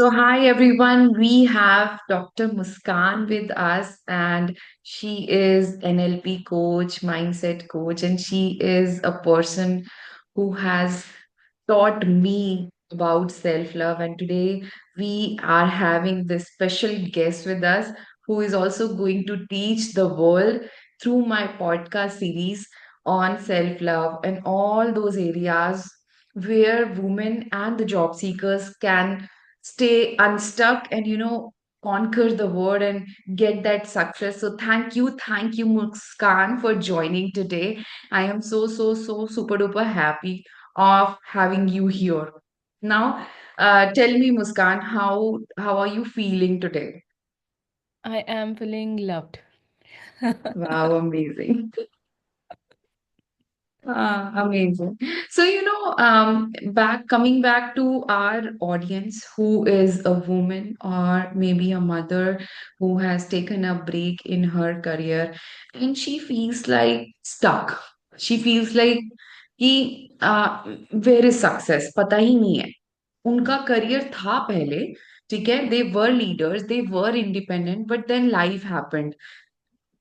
Hi everyone. We have Dr. Muskan with us, and she is NLP coach, mindset coach, and she is a person who has taught me about self-love. And today we are having this special guest with us who is also going to teach the world through my podcast series on self-love and all those areas where women and the job seekers can stay unstuck and conquer the world and get that success. So thank you Muskan for joining today. I am so super duper happy of having you here. Now, tell me, Muskan, how are you feeling today? I am feeling loved. Wow, amazing. Amazing. So, coming back to our audience who is a woman or maybe a mother who has taken a break in her career and she feels like stuck. She feels like कि where is success? पता ही नहीं है. उनका career था पहले, ठीक है, they were leaders, they were independent, but then life happened.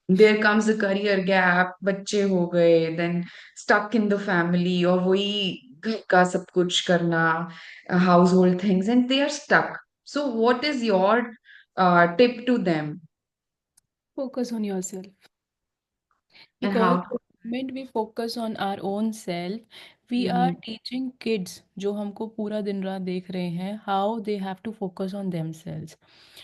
There comes a career gap, बच्चे हो गए, then stuck in the family और वही घर का सब कुछ करना, household things, and they are stuck. So what is your tip to them Focus on yourself. and Because how? the moment we focus on our own self, we are Hmm. teaching kids जो हमको पूरा दिन रात देख रहे हैं how they have to focus on themselves.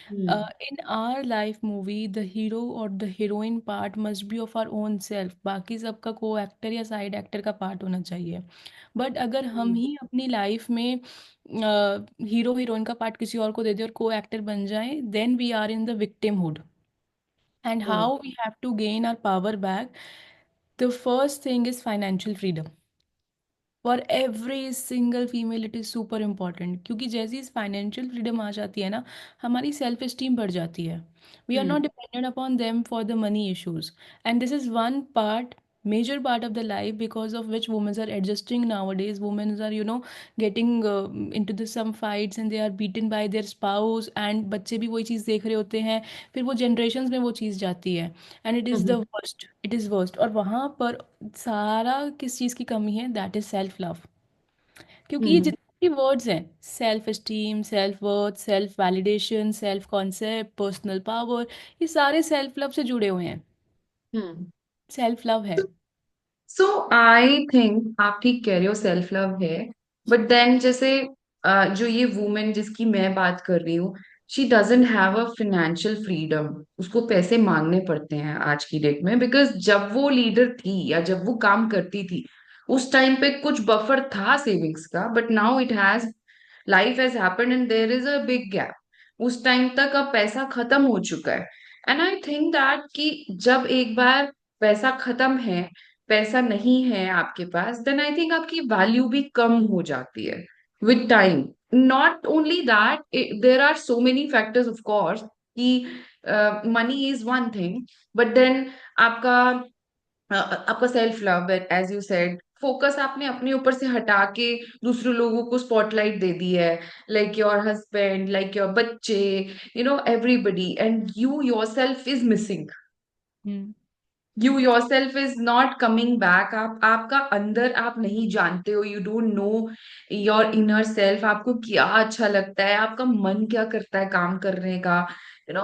Hmm. In our life movie, the hero or the heroine part must be of our own self. बाकी सबका को एक्टर या साइड एक्टर का पार्ट होना चाहिए. बट अगर हम Hmm. ही अपनी लाइफ में हीरो हीरोइन का पार्ट किसी और को दे दें और को एक्टर बन जाएं, then we are in the victimhood. And Hmm. how we have to gain our power back? The first thing is financial freedom. For every single female it is super important, क्योंकि जैसे ही financial freedom आ जाती है ना, हमारी self esteem बढ़ जाती है. We are not Hmm. Dependent upon them for the money issues. And this is one part, major part of the life because of which women are adjusting nowadays. Women are, getting into the some fights and they are beaten by their spouse, and बच्चे भी वही चीज़ देख रहे होते हैं. फिर वो generations में वो चीज़ जाती है. And it is the Hmm. Worst, it is worst. और वहाँ पर सारा किस चीज़ की कमी है? That is self love. क्योंकि ये Hmm. जितने भी वर्ड्स हैं, self esteem, self worth, self validation, self concept, personal power, ये सारे सेल्फ लव से जुड़े हुए हैं. Hmm. सेल्फ लव है. सो आई थिंक आप ठीक कह रहे हो, सेल्फ लव है. बट देन जैसे जो ये वुमेन जिसकी मैं बात कर रही हूँ, she doesn't have a financial freedom. उसको पैसे मांगने पड़ते हैं आज की डेट में, बिकॉज जब वो लीडर थी या जब वो काम करती थी उस टाइम पे कुछ बफर था सेविंग्स का, but now it has, life has happened and there is a big gap. उस टाइम तक अब पैसा खत्म हो चुका है. एंड आई थिंक दैट कि जब एक बार पैसा खत्म है, पैसा नहीं है आपके पास, देन आई थिंक आपकी वैल्यू भी कम हो जाती है with time. Not only that, there are so many factors of course कि money is one thing, but then आपका आपका self love, as you said, focus आपने अपने ऊपर से हटा के दूसरे लोगों को स्पॉटलाइट दे दी है, like your husband, like your बच्चे, everybody, and you your self is missing. Hmm. You yourself is not coming back. आप आपका अंदर आप नहीं जानते हो, you don't know your inner self. आपको क्या अच्छा लगता है, आपका मन क्या करता है काम करने का, नो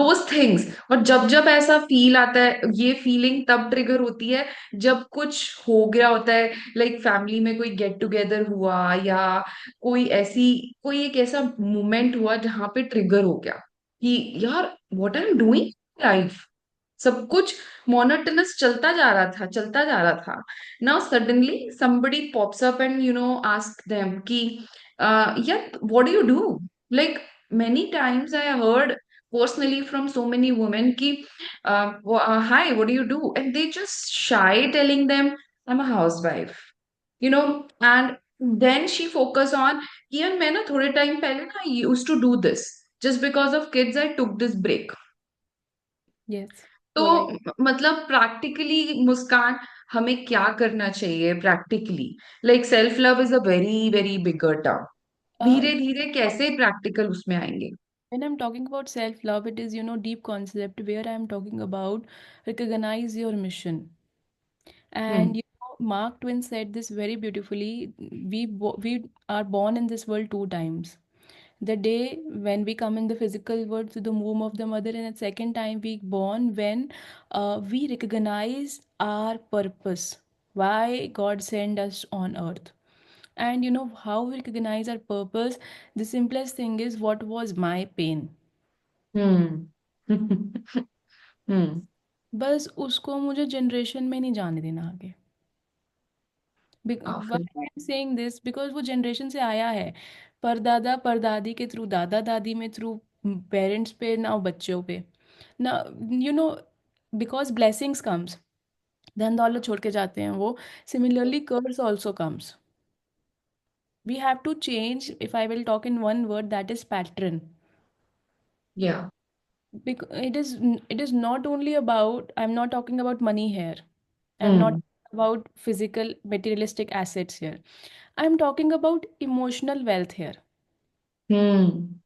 दोज थिंग्स. और जब जब ऐसा फील आता है, ये फीलिंग तब ट्रिगर होती है जब कुछ हो गया होता है, लाइक फैमिली में कोई गेट टुगेदर हुआ या कोई एक ऐसा मोमेंट हुआ जहां पे ट्रिगर हो गया कि यार what are you doing life. सब कुछ मोनोटोनस चलता जा रहा था. Now suddenly somebody pops up and ask them कि यार what do you do, like many times I heard personally from so many women कि hi, what do you do, and they just shy telling them I'm a housewife, and then she focus on कि यार मैं ना थोड़े time पहले ना used to do this, just because of kids I took this break. Yes. तो you right. मतलब practically मुस्कान, हमें क्या करना चाहिए practically? Like self love is a very very bigger term. uh, धीरे धीरे कैसे प्रैक्टिकल उसमें आएंगे? when I'm talking about self love, it is, deep concept where I'm talking about recognize your mission. And hmm Mark Twain said this very beautifully. We are born in this world two times. The day when we come in the physical world through the womb of the mother, and the second time we born when we recognize our purpose, why God sent us on earth. And how we recognize our purpose, the simplest thing is what was my pain. हम्म हम्म बस उसको मुझे generation में नहीं जाने देना आगे. Why काफी। I am saying this? Because वो जनरेशन से आया है, परदादा परदादी के थ्रू, दादा दादी में थ्रू, पेरेंट्स पे, ना बच्चों पे ना. You know because blessings comes, धन दौलत छोड़ के जाते हैं वो. Similarly curse also comes. We have to change. If I will talk in one word, that is pattern. Yeah. It is not only about, I'm not talking about money here. I'm not hmm about physical materialistic assets here. I'm talking about emotional wealth here. Hmm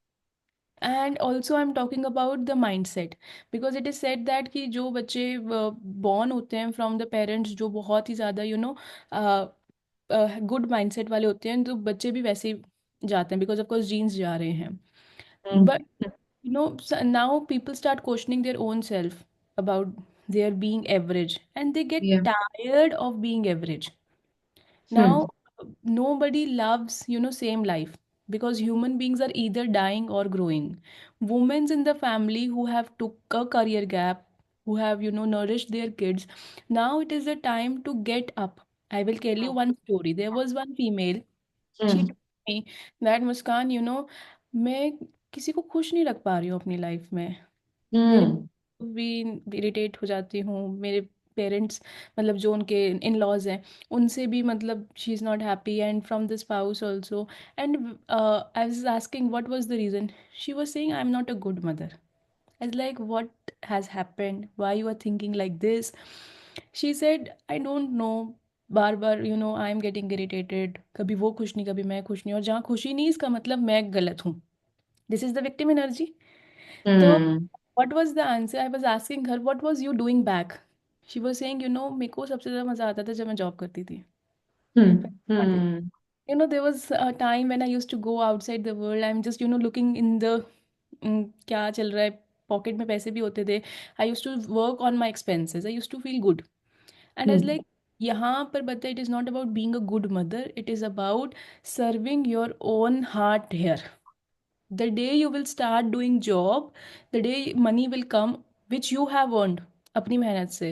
And also I'm talking about the mindset, because it is said that कि जो बच्चे born होते हैं from the parents जो बहुत ही ज़्यादा good mindset वाले होते हैं, तो बच्चे भी वैसे ही जाते हैं, बिकॉज ऑफ कोर्स जीन्स जा रहे हैं. But hmm now people start questioning their own self about their being average, and they get या। tired of being average. Hmm Now nobody loves same life, because human beings are either dying or growing. Women in the family who have took a career gap, who have nourished their kids, now it is the time to get up. I will tell you one story. There was one female. She hmm told me that Muskan, मैं किसी को खुश नहीं रख पा रही हूँ अपनी लाइफ में. मेरे हम्म भी इरिटेट हो जाती हूँ. मेरे पेरेंट्स, मतलब जो उनके इन लॉज हैं, उनसे भी, मतलब she is not happy, and from the spouse also. And I was asking what was the reason. She was saying I am not a good mother. I was like, what has happened? Why you are thinking like this? She said, I don't know. Bar bar I am getting irritated. कभी वो खुश नहीं, कभी मैं खुश नहीं, और जहाँ खुशी नहीं, इसका मतलब मैं गलत हूँ. This is the victim energy. तो हम्म what was the answer? I was asking her, what was you doing back? She was saying, मेरे को सबसे ज़्यादा मज़ा आता था जब मैं जॉब करती थी. हम्म There was a time when I used to go outside the world. I'm just, looking in the क्या चल रहा है. पॉकेट में पैसे भी होते थे. I used to work on my expenses. I used to feel good. And as hmm like, यहाँ पर बता, it is not about being a good mother. It is about serving your own heart here. The day you will start doing job, the day money will come, which you have earned अपनी मेहनत से,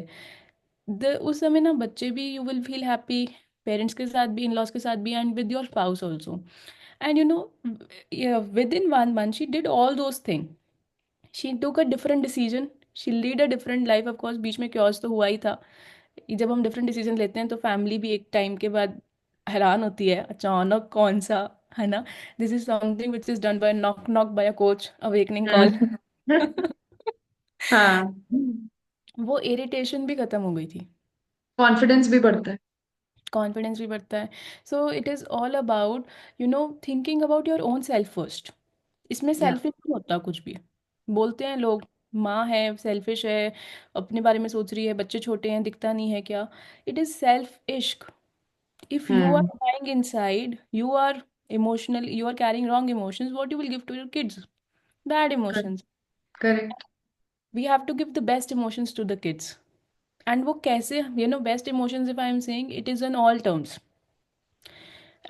उस समय ना बच्चे भी, you will feel happy, parents के साथ भी, इन लॉज के साथ भी, and with your spouse also. And with in 1 month she did all those things. She took a different decision. She lead a different life. Of course बीच में chaos तो हुआ ही था. जब हम डिफरेंट डिसीजन लेते हैं तो फैमिली भी एक टाइम के बाद हैरान होती है, अचानक कौन सा, है ना. This is something which is done by knock knock by a coach awakening call. Hmm हाँ। वो इरिटेशन भी खत्म हो गई थी. कॉन्फिडेंस भी बढ़ता है। कॉन्फिडेंस भी बढ़ता है. So it is all about thinking about your own self first. इसमें या। सेल्फिश नहीं होता कुछ भी. बोलते हैं लोग, माँ है सेल्फिश है, अपने बारे में सोच रही है, बच्चे छोटे हैं, दिखता नहीं है क्या. इट इज़ सेल्फ इश्क. If you are hmm dying inside, you are emotional, you are carrying wrong emotions, what you will give to your kids? Bad emotions. Correct. We have to give the best emotions to the kids. And वो कैसे, best emotions, if I am saying, it is in all terms.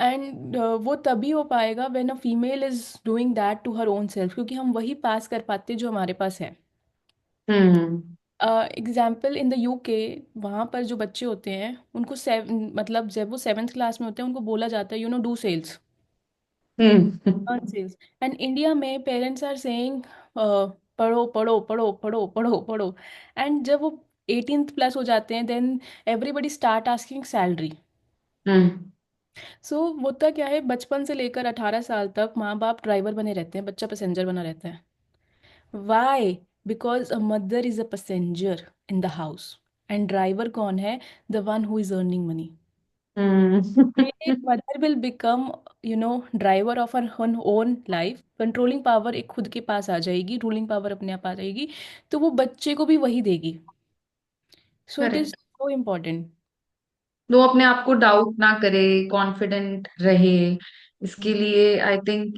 And वो तभी हो पाएगा when a female is doing that to her own self, क्योंकि हम वही पास कर पाते जो हमारे पास है. हम्म एग्जाम्पल इन द यूके, वहाँ पर जो बच्चे होते हैं उनको मतलब जब वो 7th क्लास में होते हैं उनको बोला जाता है do sales, hmm earn sales. And India में पेरेंट्स आर सेइंग पढ़ो पढ़ो पढ़ो पढ़ो पढ़ो पढ़ो. एंड जब वो 18th+ हो जाते हैं, then everybody start asking salary. Hmm so होता क्या है, बचपन से लेकर 18 साल तक माँ बाप ड्राइवर बने रहते हैं, बच्चा पैसेंजर बना रहता है. Why? Because a mother is a passenger in the house. And driver कौन है? The one who is earning money. Hmm. A mother will become, driver of her own life. Controlling power एक खुद के पास आ जाएगी, ruling power अपने आप आ जाएगी, तो वो बच्चे को भी वही देगी. So it is correct. So important. वो अपने आप को डाउट ना करे, कॉन्फिडेंट रहे, इसके लिए I think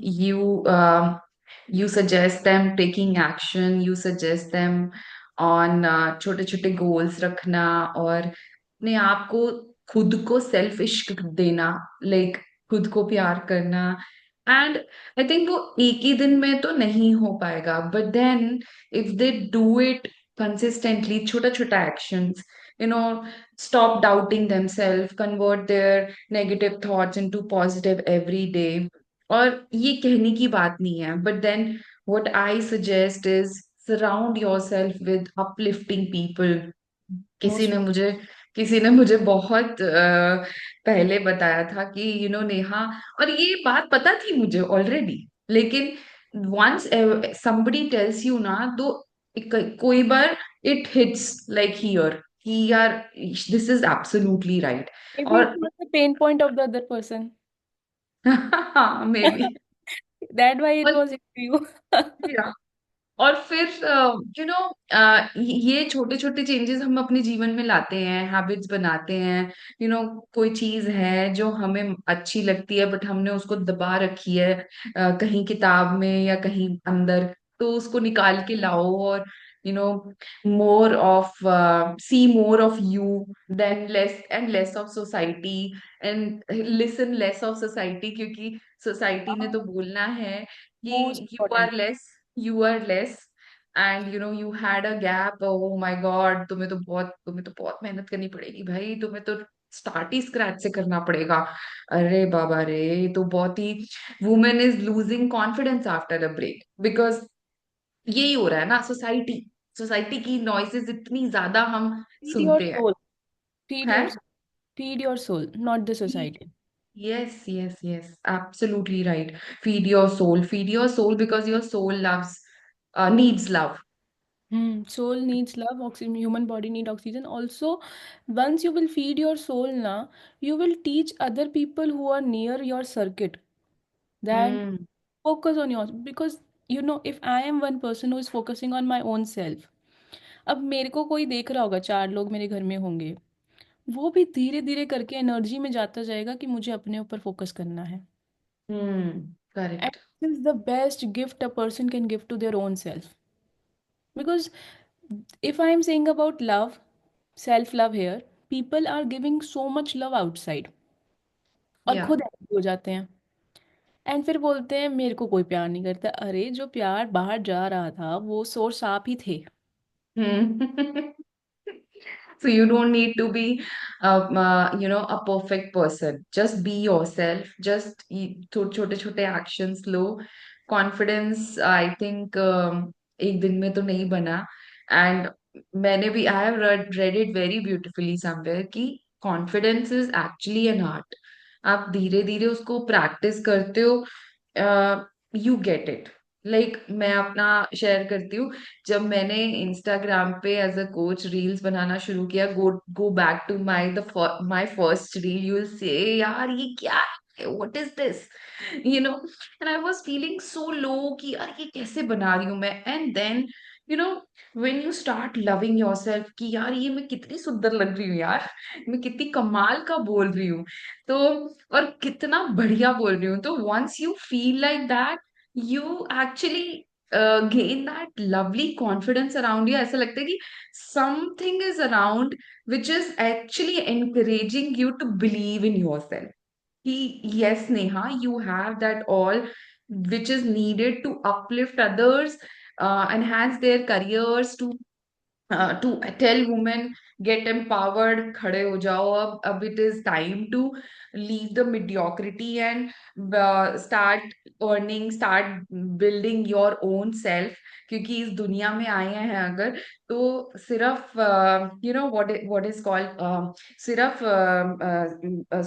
you suggest them taking action, you suggest them on छोटे छोटे गोल्स रखना, और अपने आप को, खुद को सेल्फ इश्क देना, लाइक खुद को प्यार करना। एंड आई थिंक वो एक ही दिन में तो नहीं हो पाएगा, but then if they do it consistently, छोटा छोटा actions, you know, stop doubting themselves, convert their negative thoughts into positive every day. और ये कहने की बात नहीं है, but then what I suggest is surround yourself with uplifting people. किसी मोस्ट. ने मुझे किसी ने मुझे बहुत पहले बताया था कि नेहा, और ये बात पता थी मुझे ऑलरेडी, लेकिन once somebody tells you ना, तो कोई बार it hits like here कि यार this is absolutely right. Maybe it और was the pain point of the other person. May be. That why it was into you. और फिर ये छोटे छोटे चेंजेस हम अपने जीवन में लाते हैं, हैबिट्स बनाते हैं। कोई चीज है जो हमें अच्छी लगती है, बट हमने उसको दबा रखी है कहीं किताब में या कहीं अंदर, तो उसको निकाल के लाओ, और you know more of see more of you then less, and less of society, and listen less of society, क्योंकि सोसाइटी ने तो बोलना है Most कि important. you are less, and you had a gap, oh my god, तुम्हें तो बहुत मेहनत करनी पड़ेगी भाई, तुम्हें तो स्टार्ट ही स्क्रैच से करना पड़ेगा। अरे बाबा रे, ये तो बहुत ही, women is losing confidence after a break, because यही हो रहा है ना, सोसाइटी सोसाइटी की नॉइसेस इतनी ज्यादा हम Feed your सुनते हैं। soul. Feed है। your feed your soul, not the society. Yes, yes, yes, absolutely right. Feed your soul, because your soul loves, needs love. Soul needs love. Oxygen, human body need oxygen. Also, once you will feed your soul now, you will teach other people who are near your circuit that Hmm. focus on yours. Because if I am one person who is focusing on my own self, अब मेरे को कोई देख रहा होगा, 4 लोग मेरे घर में होंगे, वो भी धीरे धीरे करके एनर्जी में जाता जाएगा कि मुझे अपने ऊपर फोकस करना है. Hmm. And Correct. this is the best gift a person can give to their own self. Because if I am saying about love, self love here, people are giving so much love outside और Yeah. खुद empty हो जाते हैं. And फिर बोलते हैं मेरे को कोई प्यार नहीं करता. अरे जो प्यार बाहर जा रहा था वो सोर्स आप ही थे. Hmm. So you don't need to be, a perfect person. Just be yourself. Just छोटे छोटे actions low. Confidence, I think, एक दिन में तो नहीं बना. And I have read it very beautifully somewhere कि confidence is actually an art. आप धीरे धीरे उसको प्रैक्टिस करते हो, यू गेट इट। लाइक मैं अपना शेयर करती हूँ, जब मैंने इंस्टाग्राम पे एज अ कोच रील्स बनाना शुरू किया, go go back to my first reel, you will say यार ये क्या है, what is this, and I was feeling so low कि यार ये कैसे बना रही हूँ मैं, and then you know when you start loving yourself कि यार ये मैं कितनी सुंदर लग रही हूँ यार, मैं कितनी कमाल का बोल रही हूँ, तो और कितना बढ़िया बोल रही हूँ, तो once you feel like that, you actually gain that lovely confidence around you, ऐसा लगता है कि something is around which is actually encouraging you to believe in yourself कि yes Neha, you have that all which is needed to uplift others, enhance their careers, to tell women get empowered, खड़े हो जाओ, अब it is time to leave the mediocrity and start earning, start building your own self, क्योंकि इस दुनिया में आए हैं अगर, तो सिर्फ what is called, सिर्फ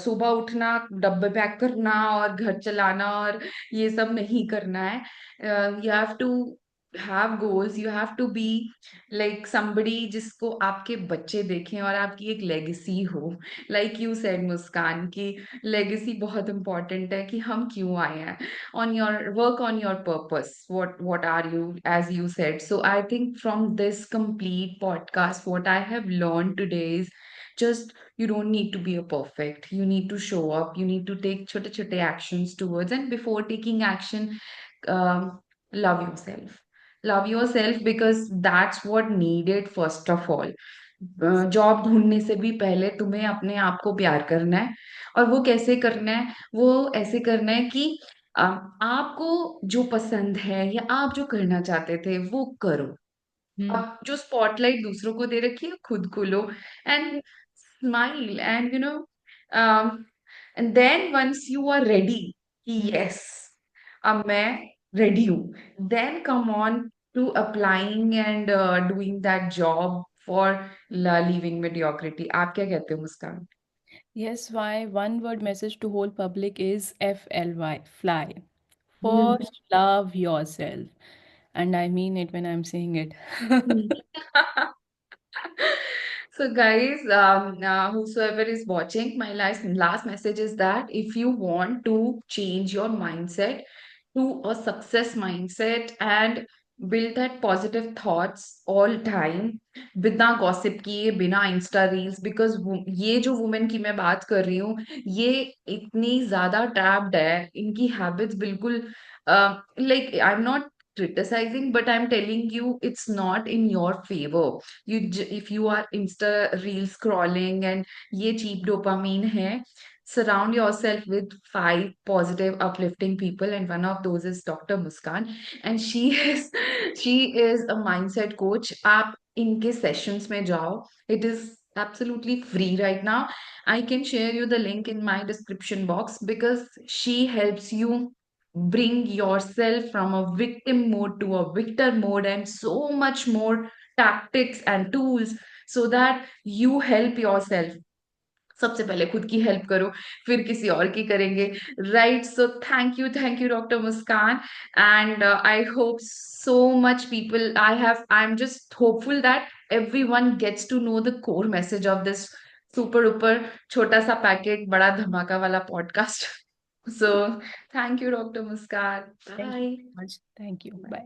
सुबह उठना, डब्बे पैक करना और घर चलाना और ये सब नहीं करना है, you have to have goals, you have to be like somebody जिसको आपके बच्चे देखें और आपकी एक लेगेसी हो. Like you said, मुस्कान, की लेगेसी बहुत इंपॉर्टेंट है कि हम क्यों आए हैं. On your work on your purpose, what are you, as you said. So I think from this complete podcast, what I have learned today is just you don't need to be a perfect. You need to show up. You need to take छोटे छोटे actions towards, and before taking action, love yourself. Love yourself because that's what needed first of all. Job ढूंढने से भी पहले तुम्हें अपने आप को प्यार करना है. और वो कैसे करना है? वो ऐसे करना है कि आपको जो पसंद है या आप जो करना चाहते थे वो करो. Hmm. अब जो स्पॉटलाइट दूसरों को दे रखी है खुद को लो. And smile and and then once you are ready कि Hmm. यस अब मैं रेडी हूँ, then come on to applying and doing that job for leaving mediocrity. आप क्या कहते हो, Muskaan? Yes, why one word message to whole public is FLY, fly. Hmm. First, love yourself. And I mean it when I'm saying it. So, guys, whosoever is watching, my last message is that if you want to change your mindset to a success mindset and build that positive thoughts all time, बिना gossip किए, बिना Insta reels, because ये जो women की मैं बात कर रही हूँ, ये इतनी ज्यादा ट्रैप्ड है, इनकी हैबिट्स बिल्कुल, like I'm not criticizing, but I'm telling you it's not in your favor. If you are insta reel scrolling and ये cheap dopamine है, surround yourself with 5 positive uplifting people, and one of those is Dr. Muskan, and she is she is a mindset coach. आप इनके sessions में जाओ. It is absolutely free right now. I can share you the link in my description box because she helps you bring yourself from a victim mode to a victor mode and so much more tactics and tools so that you help yourself. सबसे पहले खुद की help करो, फिर किसी और की करेंगे. Right. So thank you doctor Muskan. And I hope so much people, I'm just hopeful that everyone gets to know the core message of this super duper छोटा सा पैकेट बड़ा धमाका वाला podcast. So thank you, Dr. Muskan. Thank you Bye. so much. Thank you. Bye.